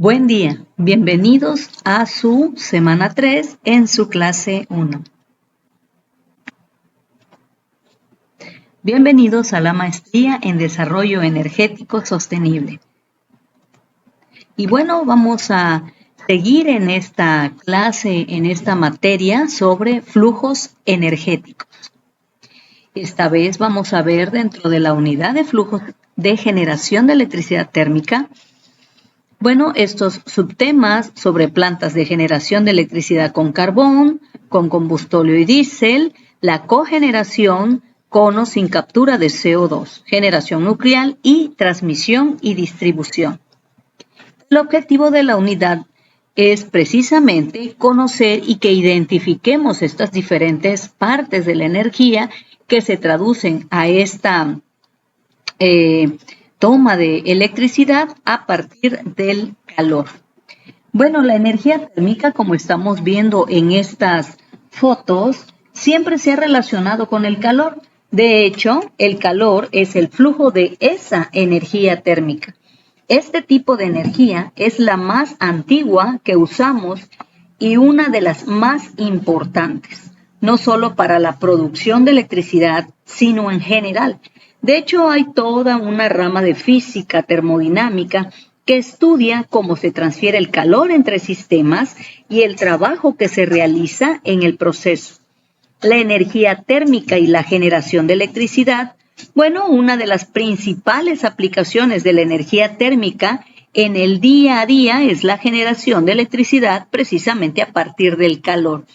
Buen día, bienvenidos a su semana 3 en su clase 1. Bienvenidos a la maestría en desarrollo energético sostenible. Y bueno, vamos a seguir en esta clase, en esta materia sobre flujos energéticos. Esta vez vamos a ver dentro de la unidad de flujos de generación de electricidad térmica, bueno, estos subtemas sobre plantas de generación de electricidad con carbón, con combustóleo y diésel, la cogeneración con o sin captura de CO2, generación nuclear y transmisión y distribución. El objetivo de la unidad es precisamente conocer y que identifiquemos estas diferentes partes de la energía que se traducen a esta toma de electricidad a partir del calor. Bueno, la energía térmica, como estamos viendo en estas fotos, siempre se ha relacionado con el calor. De hecho, el calor es el flujo de esa energía térmica. Este tipo de energía es la más antigua que usamos y una de las más importantes, no solo para la producción de electricidad, sino en general. De hecho, hay toda una rama de física termodinámica que estudia cómo se transfiere el calor entre sistemas y el trabajo que se realiza en el proceso. La energía térmica y la generación de electricidad, bueno, una de las principales aplicaciones de la energía térmica en el día a día es la generación de electricidad precisamente a partir del calor.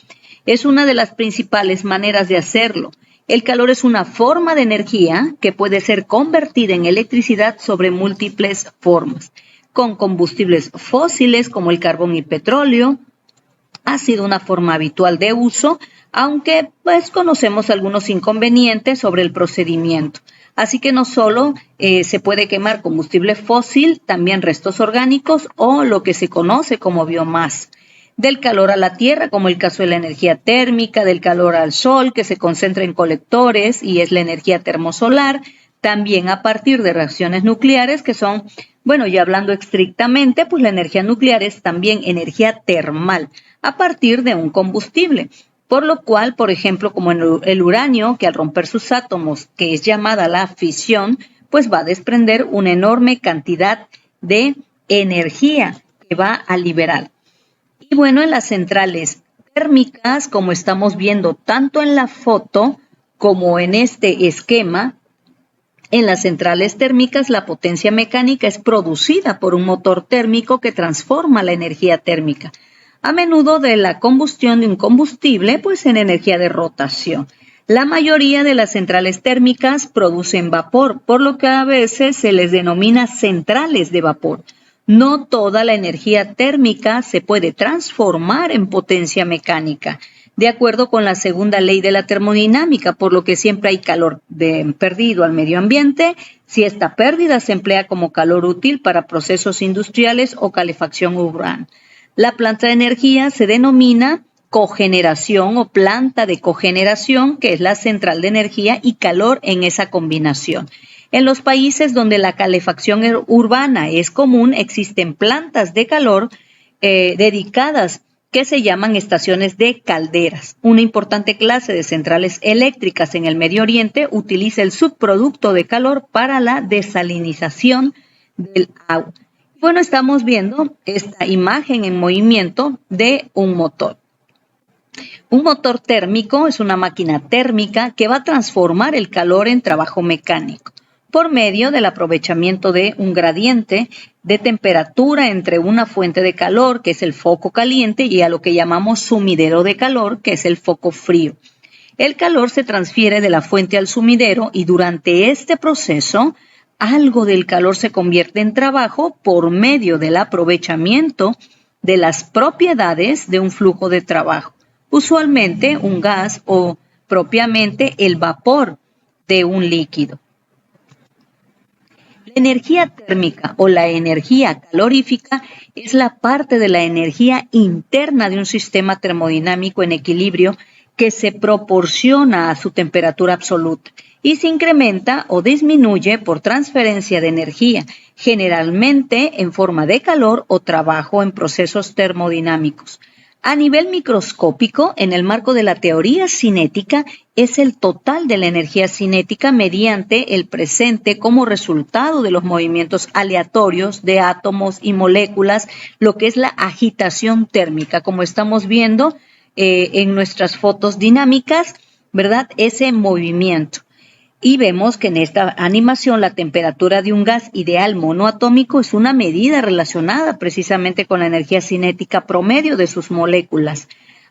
Es una de las principales maneras de hacerlo. El calor es una forma de energía que puede ser convertida en electricidad sobre múltiples formas, con combustibles fósiles como el carbón y petróleo. Ha sido una forma habitual de uso, aunque pues conocemos algunos inconvenientes sobre el procedimiento. Así que no solo se puede quemar combustible fósil, también restos orgánicos o lo que se conoce como biomasa. Del calor a la tierra, como el caso de la energía térmica, del calor al sol, que se concentra en colectores y es la energía termosolar, también a partir de reacciones nucleares que son, bueno, ya hablando estrictamente, pues la energía nuclear es también energía termal a partir de un combustible. Por lo cual, por ejemplo, como en el uranio, que al romper sus átomos, que es llamada la fisión, pues va a desprender una enorme cantidad de energía que va a liberar. Y bueno, en las centrales térmicas, como estamos viendo tanto en la foto como en este esquema, en las centrales térmicas la potencia mecánica es producida por un motor térmico que transforma la energía térmica, a menudo de la combustión de un combustible, pues en energía de rotación. La mayoría de las centrales térmicas producen vapor, por lo que a veces se les denomina centrales de vapor. No toda la energía térmica se puede transformar en potencia mecánica, de acuerdo con la segunda ley de la termodinámica, por lo que siempre hay calor perdido al medio ambiente, si esta pérdida se emplea como calor útil para procesos industriales o calefacción urbana. La planta de energía se denomina cogeneración o planta de cogeneración, que es la central de energía y calor en esa combinación. En los países donde la calefacción urbana es común, existen plantas de calor dedicadas que se llaman estaciones de calderas. Una importante clase de centrales eléctricas en el Medio Oriente utiliza el subproducto de calor para la desalinización del agua. Bueno, estamos viendo esta imagen en movimiento de un motor. Un motor térmico es una máquina térmica que va a transformar el calor en trabajo mecánico por medio del aprovechamiento de un gradiente de temperatura entre una fuente de calor, que es el foco caliente, y a lo que llamamos sumidero de calor, que es el foco frío. El calor se transfiere de la fuente al sumidero y durante este proceso, algo del calor se convierte en trabajo por medio del aprovechamiento de las propiedades de un flujo de trabajo, usualmente un gas o propiamente el vapor de un líquido. La energía térmica o la energía calorífica es la parte de la energía interna de un sistema termodinámico en equilibrio que se proporciona a su temperatura absoluta. y se incrementa o disminuye por transferencia de energía, generalmente en forma de calor o trabajo en procesos termodinámicos. A nivel microscópico, en el marco de la teoría cinética, es el total de la energía cinética mediante el presente como resultado de los movimientos aleatorios de átomos y moléculas, lo que es la agitación térmica, como estamos viendo en nuestras fotos dinámicas, ¿verdad? Ese movimiento. Y vemos que en esta animación la temperatura de un gas ideal monoatómico es una medida relacionada precisamente con la energía cinética promedio de sus moléculas.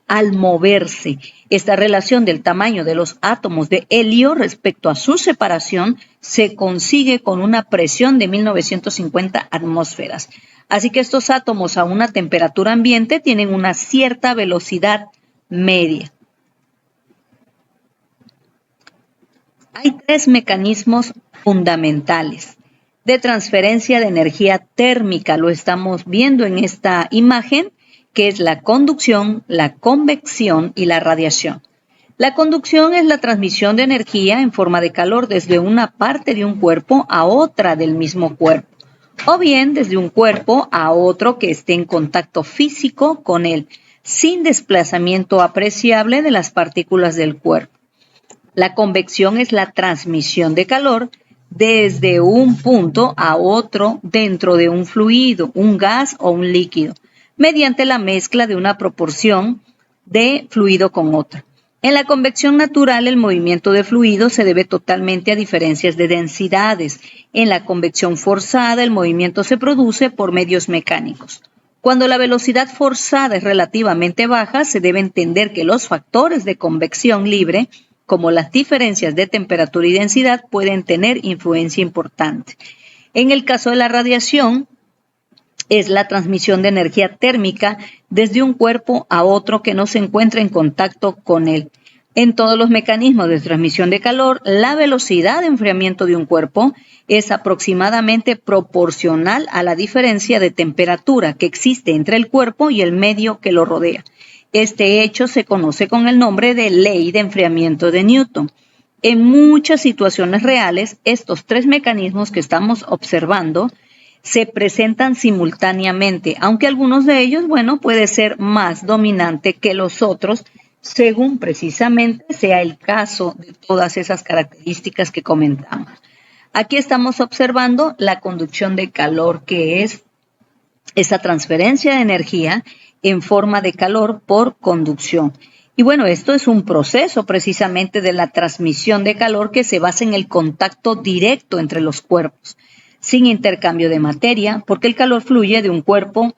Al moverse, esta relación del tamaño de los átomos de helio respecto a su separación se consigue con una presión de 1950 atmósferas. Así que estos átomos a una temperatura ambiente tienen una cierta velocidad media. Hay tres mecanismos fundamentales de transferencia de energía térmica, lo estamos viendo en esta imagen, que es la conducción, la convección y la radiación. La conducción es la transmisión de energía en forma de calor desde una parte de un cuerpo a otra del mismo cuerpo, o bien desde un cuerpo a otro que esté en contacto físico con él, sin desplazamiento apreciable de las partículas del cuerpo. La convección es la transmisión de calor desde un punto a otro dentro de un fluido, un gas o un líquido, mediante la mezcla de una proporción de fluido con otra. En la convección natural, el movimiento de fluido se debe totalmente a diferencias de densidades. En la convección forzada, el movimiento se produce por medios mecánicos. Cuando la velocidad forzada es relativamente baja, se debe entender que los factores de convección libre, como las diferencias de temperatura y densidad, pueden tener influencia importante. En el caso de la radiación, es la transmisión de energía térmica desde un cuerpo a otro que no se encuentra en contacto con él. En todos los mecanismos de transmisión de calor, la velocidad de enfriamiento de un cuerpo es aproximadamente proporcional a la diferencia de temperatura que existe entre el cuerpo y el medio que lo rodea. Este hecho se conoce con el nombre de ley de enfriamiento de Newton. En muchas situaciones reales, estos tres mecanismos que estamos observando se presentan simultáneamente, aunque algunos de ellos, puede ser más dominante que los otros, según precisamente sea el caso de todas esas características que comentamos. Aquí estamos observando la conducción de calor, que es esa transferencia de energía en forma de calor por conducción. Y esto es un proceso precisamente de la transmisión de calor que se basa en el contacto directo entre los cuerpos, sin intercambio de materia, porque el calor fluye de un cuerpo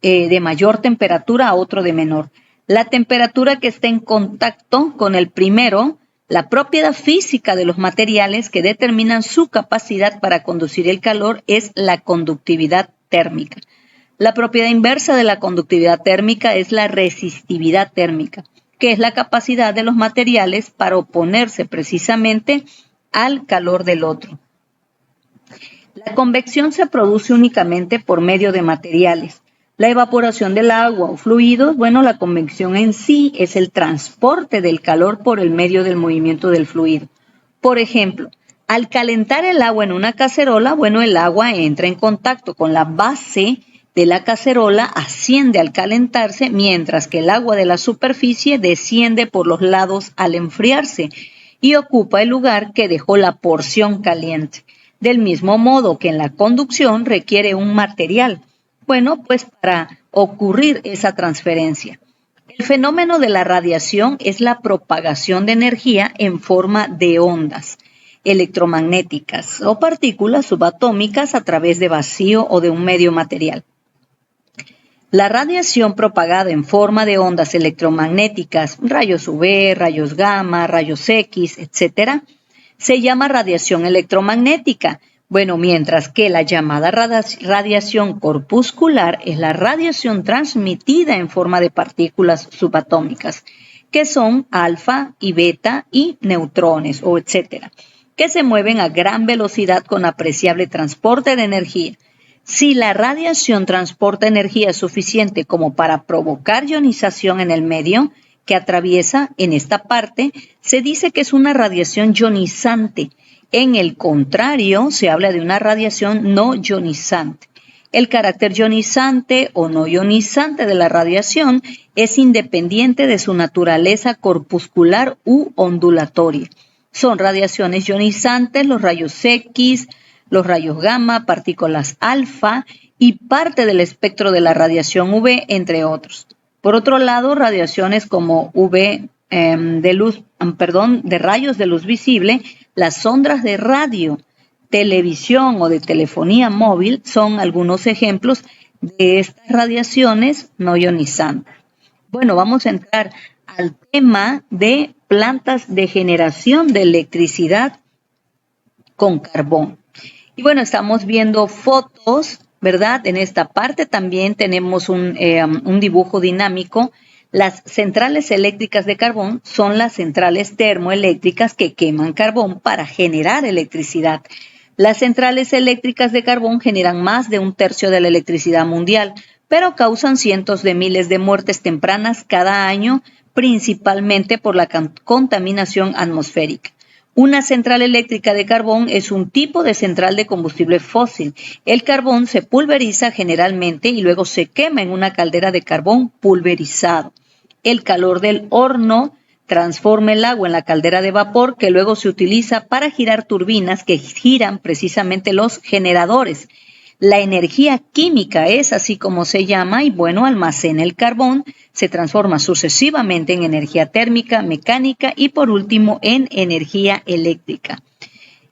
de mayor temperatura a otro de menor. La temperatura que está en contacto con el primero, la propiedad física de los materiales que determinan su capacidad para conducir el calor es la conductividad térmica. La propiedad inversa de la conductividad térmica es la resistividad térmica, que es la capacidad de los materiales para oponerse precisamente al calor del otro. La convección se produce únicamente por medio de materiales. La evaporación del agua o fluidos, la convección en sí es el transporte del calor por el medio del movimiento del fluido. Por ejemplo, al calentar el agua en una cacerola, el agua entra en contacto con la base de la cacerola, asciende al calentarse, mientras que el agua de la superficie desciende por los lados al enfriarse y ocupa el lugar que dejó la porción caliente. Del mismo modo que en la conducción requiere un material, para ocurrir esa transferencia. El fenómeno de la radiación es la propagación de energía en forma de ondas electromagnéticas o partículas subatómicas a través de vacío o de un medio material. La radiación propagada en forma de ondas electromagnéticas, rayos UV, rayos gamma, rayos X, etc., se llama radiación electromagnética. Mientras que la llamada radiación corpuscular es la radiación transmitida en forma de partículas subatómicas, que son alfa y beta y neutrones, etc., que se mueven a gran velocidad con apreciable transporte de energía. Si la radiación transporta energía suficiente como para provocar ionización en el medio, que atraviesa en esta parte, se dice que es una radiación ionizante. En el contrario, se habla de una radiación no ionizante. El carácter ionizante o no ionizante de la radiación es independiente de su naturaleza corpuscular u ondulatoria. Son radiaciones ionizantes los rayos X, los rayos gamma, partículas alfa y parte del espectro de la radiación UV, entre otros. Por otro lado, radiaciones como UV de rayos de luz visible, las ondas de radio, televisión o de telefonía móvil son algunos ejemplos de estas radiaciones no ionizantes. Bueno, vamos a entrar al tema de plantas de generación de electricidad con carbón. Y bueno, estamos viendo fotos, ¿verdad? En esta parte también tenemos un dibujo dinámico. Las centrales eléctricas de carbón son las centrales termoeléctricas que queman carbón para generar electricidad. Las centrales eléctricas de carbón generan más de 1/3 de la electricidad mundial, pero causan cientos de miles de muertes tempranas cada año, principalmente por la contaminación atmosférica. Una central eléctrica de carbón es un tipo de central de combustible fósil. El carbón se pulveriza generalmente y luego se quema en una caldera de carbón pulverizado. El calor del horno transforma el agua en la caldera de vapor que luego se utiliza para girar turbinas que giran precisamente los generadores. La energía química es así como se llama y bueno, almacena el carbón, se transforma sucesivamente en energía térmica, mecánica y por último en energía eléctrica.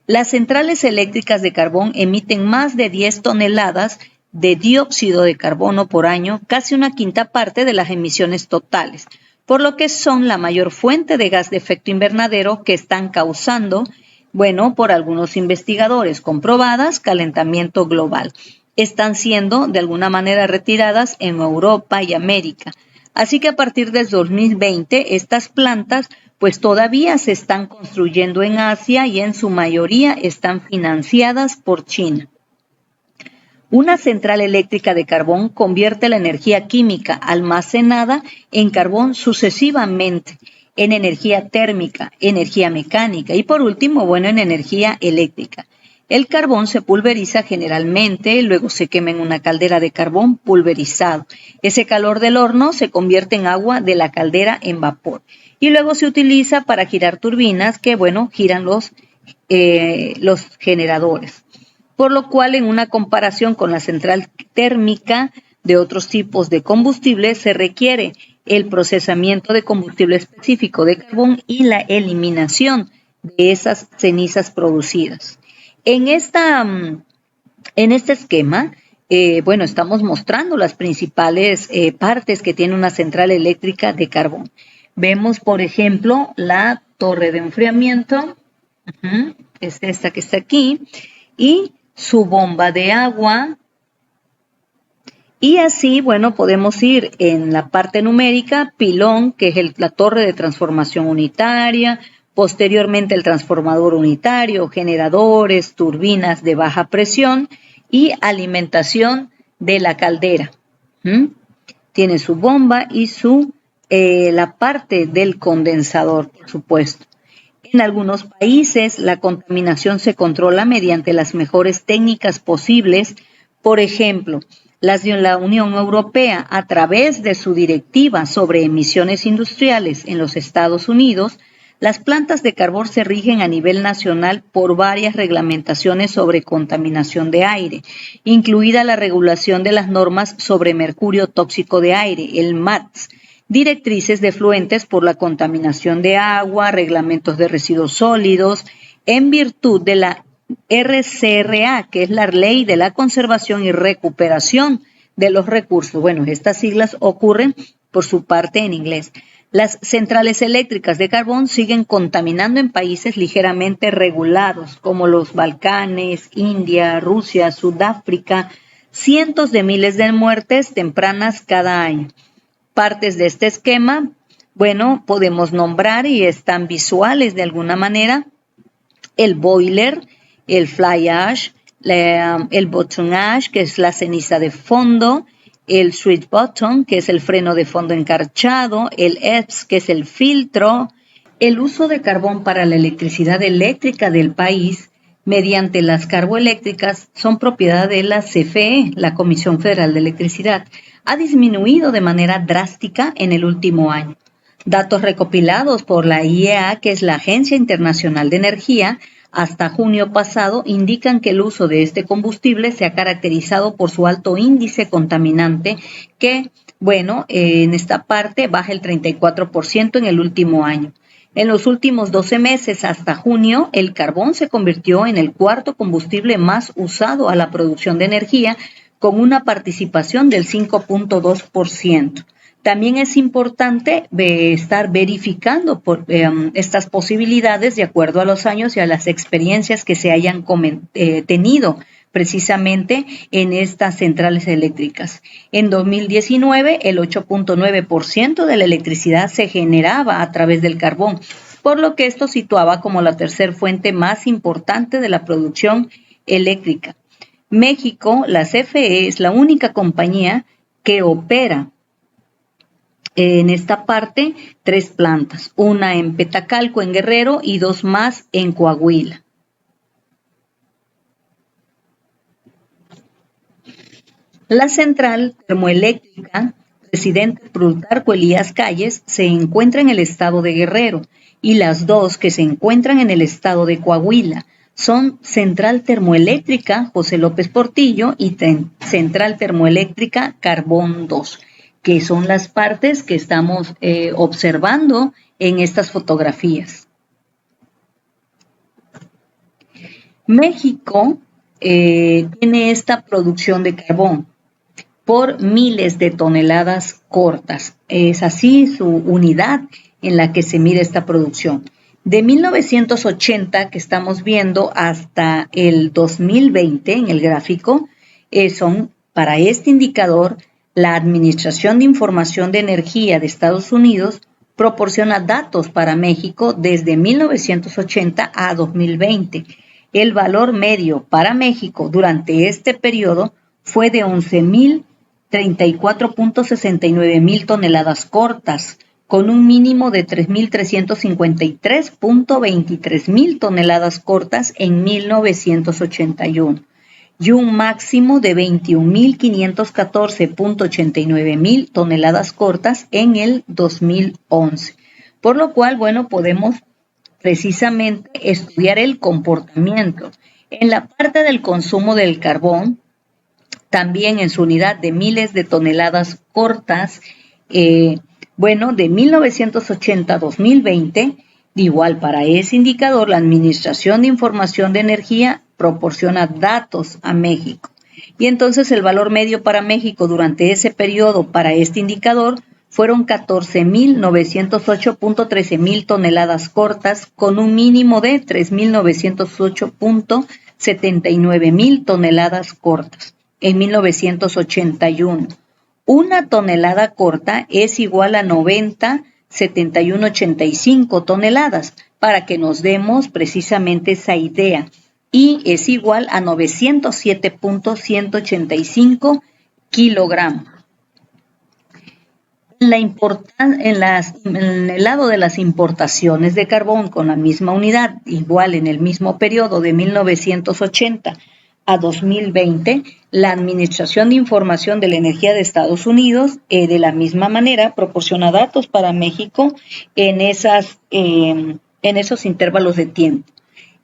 Las centrales eléctricas de carbón emiten más de 10 toneladas de dióxido de carbono por año, casi 1/5 parte de las emisiones totales, por lo que son la mayor fuente de gas de efecto invernadero que están causando, bueno, por algunos investigadores comprobadas, calentamiento global. Están siendo de alguna manera retiradas en Europa y América. Así que a partir de 2020 estas plantas pues todavía se están construyendo en Asia y en su mayoría están financiadas por China. Una central eléctrica de carbón convierte la energía química almacenada en carbón sucesivamente en energía térmica, energía mecánica y por último, bueno, en energía eléctrica. El carbón se pulveriza generalmente, luego se quema en una caldera de carbón pulverizado. Ese calor del horno se convierte en agua de la caldera en vapor y luego se utiliza para girar turbinas que, bueno, giran los generadores. Por lo cual, en una comparación con la central térmica de otros tipos de combustible, se requiere el procesamiento de combustible específico de carbón y la eliminación de esas cenizas producidas. En este esquema, bueno, estamos mostrando las principales partes que tiene una central eléctrica de carbón. Vemos, por ejemplo, la torre de enfriamiento, es esta que está aquí, y su bomba de agua. Y así, bueno, podemos ir en la parte numérica, pilón, que es la torre de transformación unitaria, posteriormente el transformador unitario, generadores, turbinas de baja presión y alimentación de la caldera. Tiene su bomba y la parte del condensador, por supuesto. En algunos países la contaminación se controla mediante las mejores técnicas posibles. Por ejemplo, las de la Unión Europea, a través de su directiva sobre emisiones industriales en los Estados Unidos, las plantas de carbón se rigen a nivel nacional por varias reglamentaciones sobre contaminación de aire, incluida la regulación de las normas sobre mercurio tóxico de aire, el MATS, directrices de efluentes por la contaminación de agua, reglamentos de residuos sólidos, en virtud de la RCRA, que es la Ley de la Conservación y Recuperación de los Recursos. Bueno, estas siglas ocurren por su parte en inglés. Las centrales eléctricas de carbón siguen contaminando en países ligeramente regulados, como los Balcanes, India, Rusia, Sudáfrica, cientos de miles de muertes tempranas cada año. Partes de este esquema, bueno, podemos nombrar y están visuales de alguna manera: el boiler, el fly ash, el bottom ash, que es la ceniza de fondo, el switch button, que es el freno de fondo encarchado, el EPS, que es el filtro. El uso de carbón para la electricidad eléctrica del país mediante las carboeléctricas son propiedad de la CFE, la Comisión Federal de Electricidad. Ha disminuido de manera drástica en el último año. Datos recopilados por la IEA, que es la Agencia Internacional de Energía, hasta junio pasado indican que el uso de este combustible se ha caracterizado por su alto índice contaminante que, en esta parte baja el 34% en el último año. En los últimos 12 meses hasta junio, el carbón se convirtió en el cuarto combustible más usado a la producción de energía, con una participación del 5.2%. También es importante estar verificando estas posibilidades de acuerdo a los años y a las experiencias que se hayan tenido precisamente en estas centrales eléctricas. En 2019, el 8.9% de la electricidad se generaba a través del carbón, por lo que esto situaba como la tercera fuente más importante de la producción eléctrica. México, la CFE, es la única compañía que opera en esta parte 3 plantas, una en Petacalco, en Guerrero, y 2 más en Coahuila. La central termoeléctrica Presidente Plutarco Elías Calles se encuentra en el estado de Guerrero y las 2 que se encuentran en el estado de Coahuila son Central Termoeléctrica José López Portillo y Central Termoeléctrica Carbón 2, que son las partes que estamos observando en estas fotografías. México tiene esta producción de carbón por miles de toneladas cortas. Es así su unidad en la que se mide esta producción. De 1980, que estamos viendo, hasta el 2020 en el gráfico, son para este indicador, la Administración de Información de Energía de Estados Unidos proporciona datos para México desde 1980 a 2020. El valor medio para México durante este periodo fue de 11.034.69 mil toneladas cortas, con un mínimo de 3.353.23 mil toneladas cortas en 1981 y un máximo de 21.514.89 mil toneladas cortas en el 2011. Por lo cual, podemos precisamente estudiar el comportamiento. En la parte del consumo del carbón, también en su unidad de miles de toneladas cortas, de 1980 a 2020, igual para ese indicador, la Administración de Información de Energía proporciona datos a México. Y entonces el valor medio para México durante ese periodo para este indicador fueron 14.908.13 mil toneladas cortas, con un mínimo de 3.908.79 mil toneladas cortas en 1981. Una tonelada corta es igual a 90.7185 toneladas, para que nos demos precisamente esa idea, y es igual a 907.185 kilogramos. En el lado de las importaciones de carbón con la misma unidad, igual en el mismo periodo de 1980 a 2020, la Administración de Información de la Energía de Estados Unidos, de la misma manera, proporciona datos para México en esos intervalos de tiempo.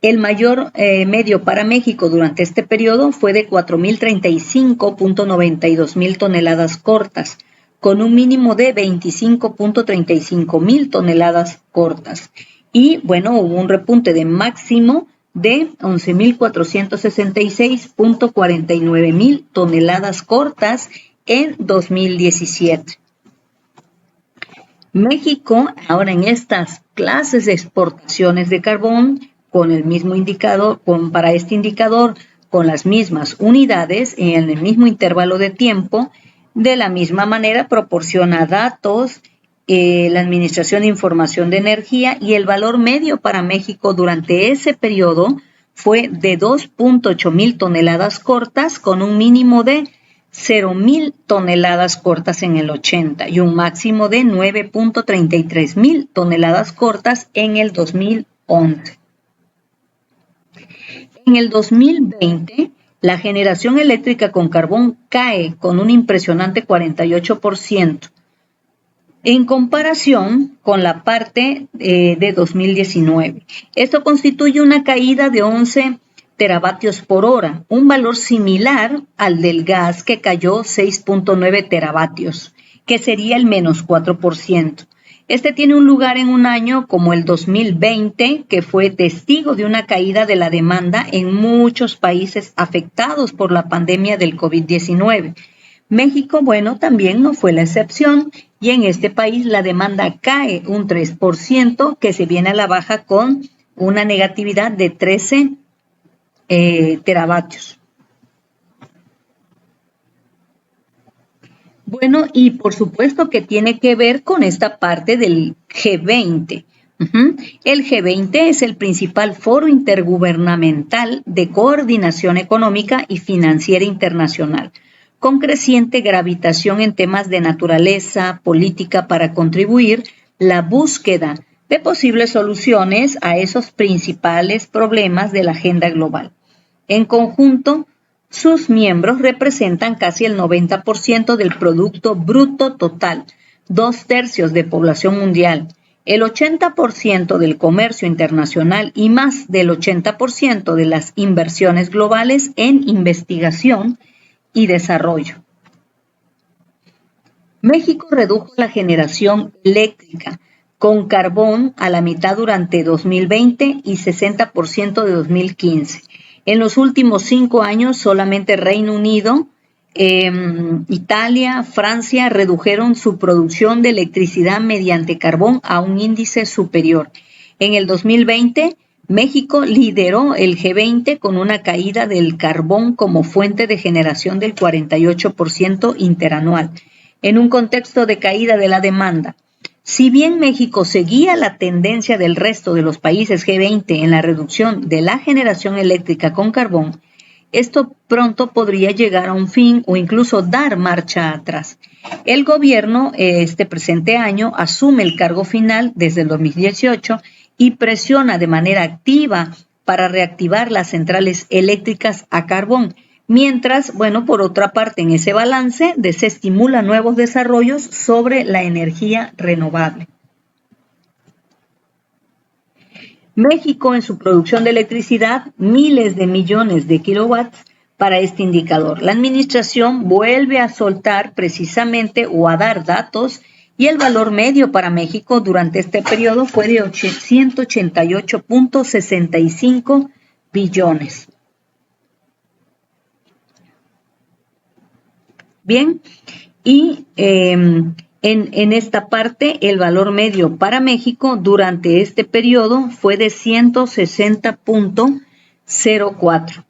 El mayor medio para México durante este periodo fue de 4.035.92 mil toneladas cortas, con un mínimo de 25.35 mil toneladas cortas. Y hubo un repunte de máximo de 11.466.49 mil toneladas cortas en 2017. México, ahora en estas clases de exportaciones de carbón, con el mismo indicador, para este indicador, con las mismas unidades, en el mismo intervalo de tiempo, de la misma manera proporciona datos, la Administración de Información de Energía, y el valor medio para México durante ese periodo fue de 2.8 mil toneladas cortas, con un mínimo de 0.000 toneladas cortas en el 80 y un máximo de 9.33 mil toneladas cortas en el 2011. En el 2020, la generación eléctrica con carbón cae con un impresionante 48% en comparación con la parte de 2019. Esto constituye una caída de 11 teravatios por hora, un valor similar al del gas que cayó 6.9 teravatios, que sería el menos 4%. Este tiene un lugar en un año como el 2020, que fue testigo de una caída de la demanda en muchos países afectados por la pandemia del COVID-19. México, bueno, también no fue la excepción y en este país la demanda cae un 3%, que se viene a la baja con una negatividad de 13 teravatios. Bueno, y por supuesto que tiene que ver con esta parte del G20. El G20 es el principal foro intergubernamental de coordinación económica y financiera internacional, con creciente gravitación en temas de naturaleza política para contribuir la búsqueda de posibles soluciones a esos principales problemas de la agenda global. En conjunto, sus miembros representan casi el 90% del Producto Bruto Total, 2/3 de población mundial, el 80% del comercio internacional y más del 80% de las inversiones globales en investigación y desarrollo. México redujo la generación eléctrica con carbón a la mitad durante 2020 y 60% de 2015. En los últimos 5 años, solamente Reino Unido, Italia, Francia redujeron su producción de electricidad mediante carbón a un índice superior. En el 2020, México lideró el G20 con una caída del carbón como fuente de generación del 48% interanual, en un contexto de caída de la demanda. Si bien México seguía la tendencia del resto de los países G20 en la reducción de la generación eléctrica con carbón, esto pronto podría llegar a un fin o incluso dar marcha atrás. El gobierno este presente año asume el cargo final desde el 2018 y presiona de manera activa para reactivar las centrales eléctricas a carbón, mientras, bueno, por otra parte, en ese balance desestimula nuevos desarrollos sobre la energía renovable. México, en su producción de electricidad, miles de millones de kilowatts para este indicador. La administración vuelve a soltar precisamente o a dar datos y el valor medio para México durante este periodo fue de 188.65 billones. Bien, y en esta parte el valor medio para México durante este periodo fue de 160.04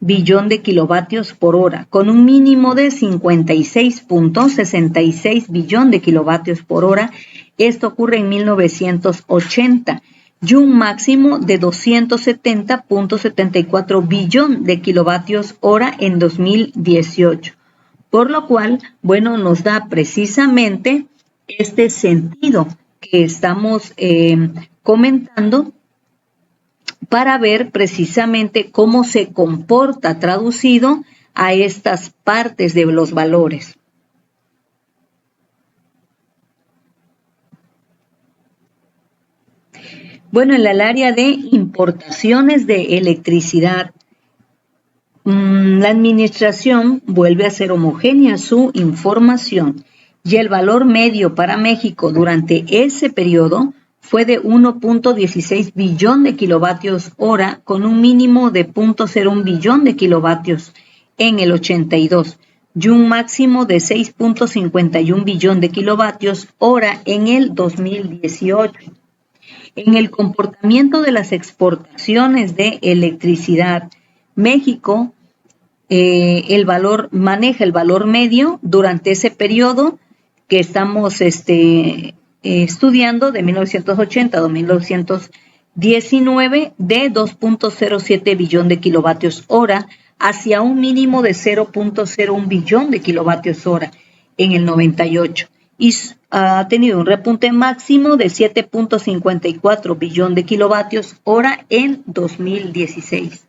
billón de kilovatios por hora, con un mínimo de 56.66 billón de kilovatios por hora. Esto ocurre en 1980 y un máximo de 270.74 billón de kilovatios hora en 2018. Por lo cual, bueno, nos da precisamente este sentido que estamos comentando para ver precisamente cómo se comporta traducido a estas partes de los valores. Bueno, en el área de importaciones de electricidad, la administración vuelve a ser homogénea su información y el valor medio para México durante ese periodo fue de 1.16 billón de kilovatios hora con un mínimo de 0.01 billón de kilovatios en el 82 y un máximo de 6.51 billón de kilovatios hora en el 2018. En el comportamiento de las exportaciones de electricidad, México maneja el valor medio durante ese periodo que estamos estudiando de 1980 a 1919 de 2.07 billón de kilovatios hora hacia un mínimo de 0.01 billón de kilovatios hora en el 98 y ha tenido un repunte máximo de 7.54 billón de kilovatios hora en 2016.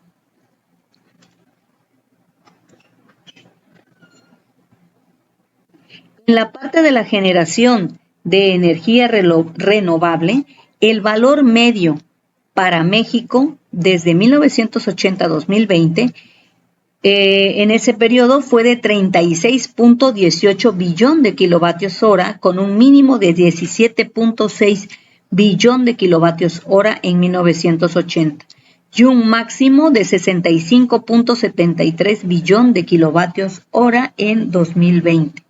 En la parte de la generación de energía renovable, el valor medio para México desde 1980 a 2020, en ese periodo fue de 36.18 billón de kilovatios hora, con un mínimo de 17.6 billón de kilovatios hora en 1980 y un máximo de 65.73 billón de kilovatios hora en 2020.